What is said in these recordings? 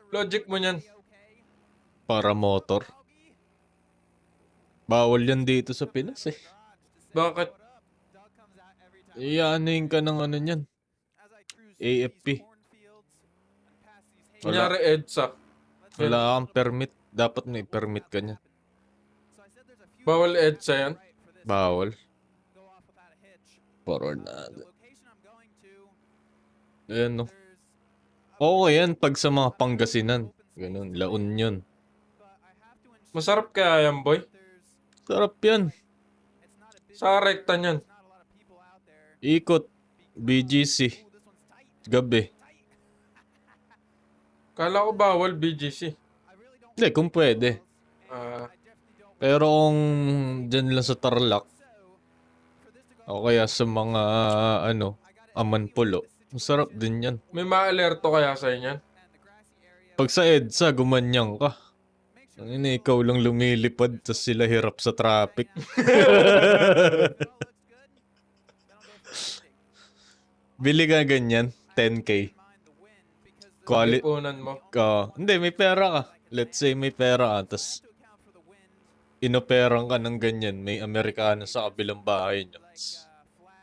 Logic mo niyan. Para motor. Bawal yan dito sa Pinas eh. Bakit? Iyaanayin ka ng ano niyan. AFP. Wala, Kunyari EDSA. wala kang permit. Dapat may permit ka niyan. Bawal EDSA yan. Bawal. Coronado. Ayan no. Oo yan pag sa mga Pangasinan. Ganun, La Union. Masarap kaya yan, boy. Sarap yan. Sa rekta niyan. Ikot. BGC. Gabi. Kala ko bawal BGC. Hindi, kung pwede. Ah, Pero kung dyan lang sa Tarlac, o kaya sa mga, Amanpulo, masarap din yan. may ma-alerto kaya sa inyan? Pag sa EDSA, gumanyang ka. Ang ina, ikaw lang lumilipad, tas sila hirap sa traffic. Bili ka ganyan, 10K. Ipunan mo. Hindi, may pera ka. Let's say may pera ka, tas inoperang ka ng ganyan, may Amerikano sa kabilang bahay niyo.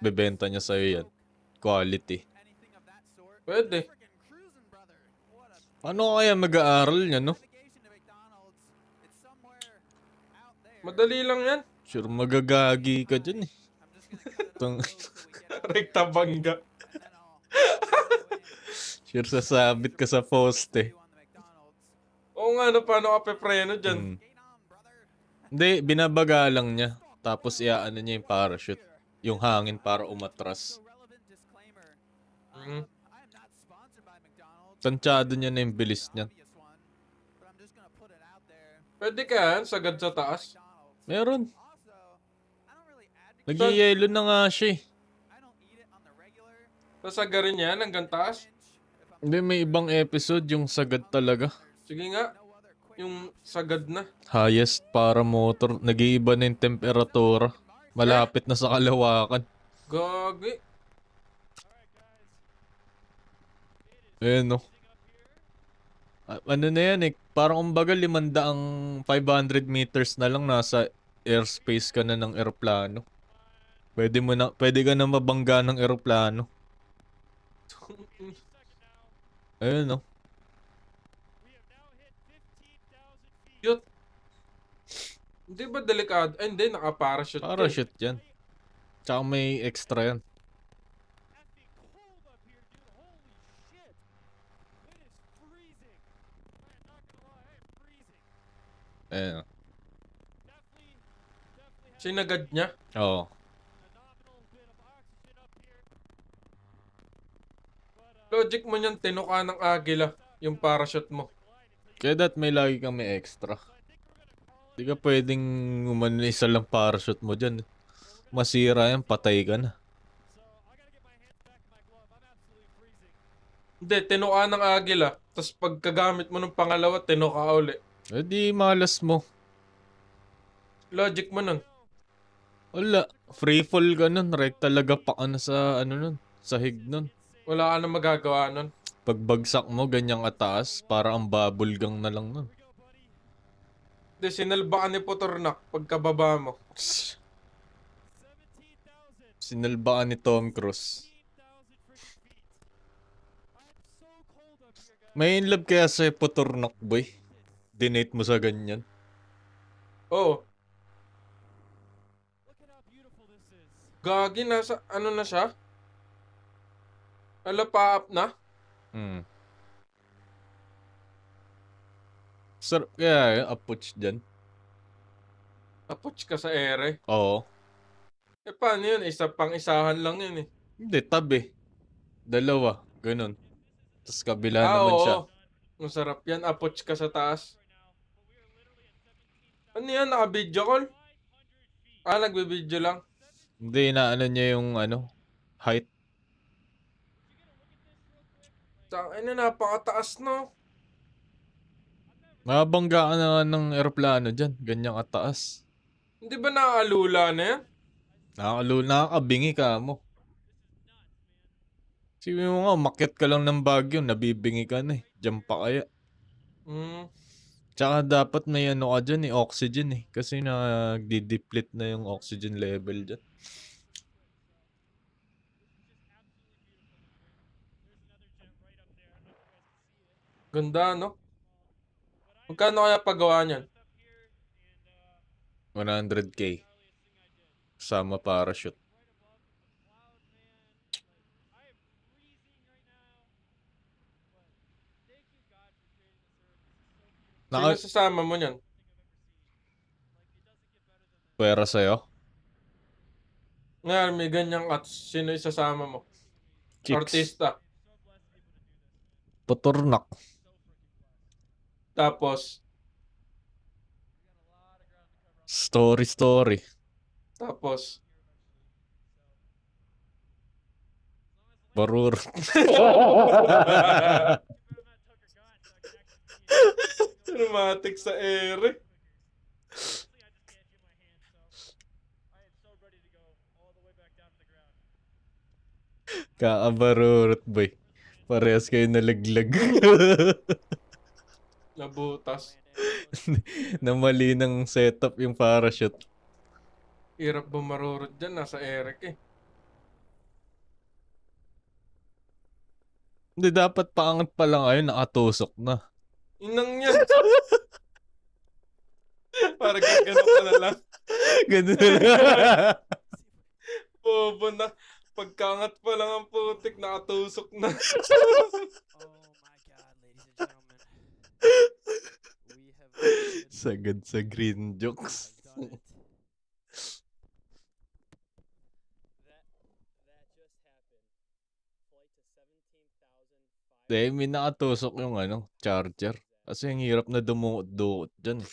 Bebenta niya sa'yo yan. Quality. Pwede. Ano kaya mag-aaral niya, no? Madali lang yan. Sure, magagagi ka dyan eh. Rekta bangga. Sure, sasabit ka sa poste. Oo nga, paano ka pepreno dyan? Hindi, binabaga lang niya. Tapos iaano niya yung parachute. Yung hangin para umatras. Mhm. Tansyado niya na yung bilis niya. Pwede ka yan, sagad sa taas. Meron. Nagyayelo na nga siya eh. Sasagarin yan hanggang taas. Hindi, may ibang episode yung sagad talaga. Sige nga. Yung sagad na. Highest para motor. Nag-iiba na yung temperatura. Malapit na sa kalawakan. Gagi. Ayan no. Ano na yan eh. Parang kumbaga 500 meters na lang nasa airspace ka na ng eroplano. Pwede ka na mabangga ng eroplano. Ayun no. Cute. Hindi ba delikado? Ay, hindi. Naka-parachute. Parachute yan. Tsaka may extra yan. Ayun no. Sinagad niya. Oo. Logic mo niyan, tinuka ng agila. Yung parachute mo. Kaya may lagi kang may extra. Di ka pwedeng isa lang parachute mo dyan. Masira yan, patay ka na. Hindi, tinuka ng agila. Tapos pagkagamit mo ng pangalawa, tinuka uli. Eh di malas mo. Logic mo nun. Wala. Free fall ka nun. Right talaga pa ka na sa nun. Sahig nun. Wala ka na magagawa nun. Pagbagsak mo, ganyang kataas. Para ang bubble gang na lang nun. Hindi, sinalba ka ni Potornak pagkababa mo. Sinalba ka ni Tom Cruise. May in love kaya sa Potornak, boy? Dinate mo sa ganyan. Oo. Gagi, nasa ano na siya? Ala, pa-up na? Sarap kaya approach dyan. Apuch ka sa ere. Oo. Eh, paano yun? Pang-isahan lang yun eh. Hindi, tabi. Dalawa. Ganun. Tapos kabila naman siya. Oo. Masarap yan. Apuch ka sa taas. Ano yan? Naka-video call? Ah, nagbe-video lang. Hindi, inaano niya yung height. Tangina, napakataas no. Mabangga ka na ng eroplano dyan. Ganyang kataas. Hindi ba naaalula na yan? Nakakabingi ka mo. Sabi mo nga, umakyat ka lang ng Baguio, nabibingi ka na eh. Diyan pa kaya. Hmm. Tsaka dapat may ano ka dyan eh, oxygen eh. Kasi nagdi-deplete na yung oxygen level dyan. Ganda, no? Magkano kaya paggawa niyan? 100K. Sama parachute. Sino Naka, sasama mo niyan? pera sa'yo? Ngayon, may ganyang at sino isasama mo? Chicks. Artista. Potornak. Tapos, Story. tapos. Barur. Dramatic sa ere. Kaabarurot boy. Parehas kayo nalaglag. Nabutas. Na mali ng setup yung parachute. Hirap bumarurot dyan. Nasa Eric eh. Hindi, dapat paangat pa lang ngayon, nakatusok na. Inang yan. Para gano'n ka na lang. Ganun na lang. Bobo na. Pagkangat pa lang ang putik, nakatusok na. Oh my god, ladies and gentlemen. We have landed. Sagad sa green jokes. I've done it. That just happened. Flight to 17,500. May nakatusok yung charger. Kasi ang hirap na dumuot-duot dyan.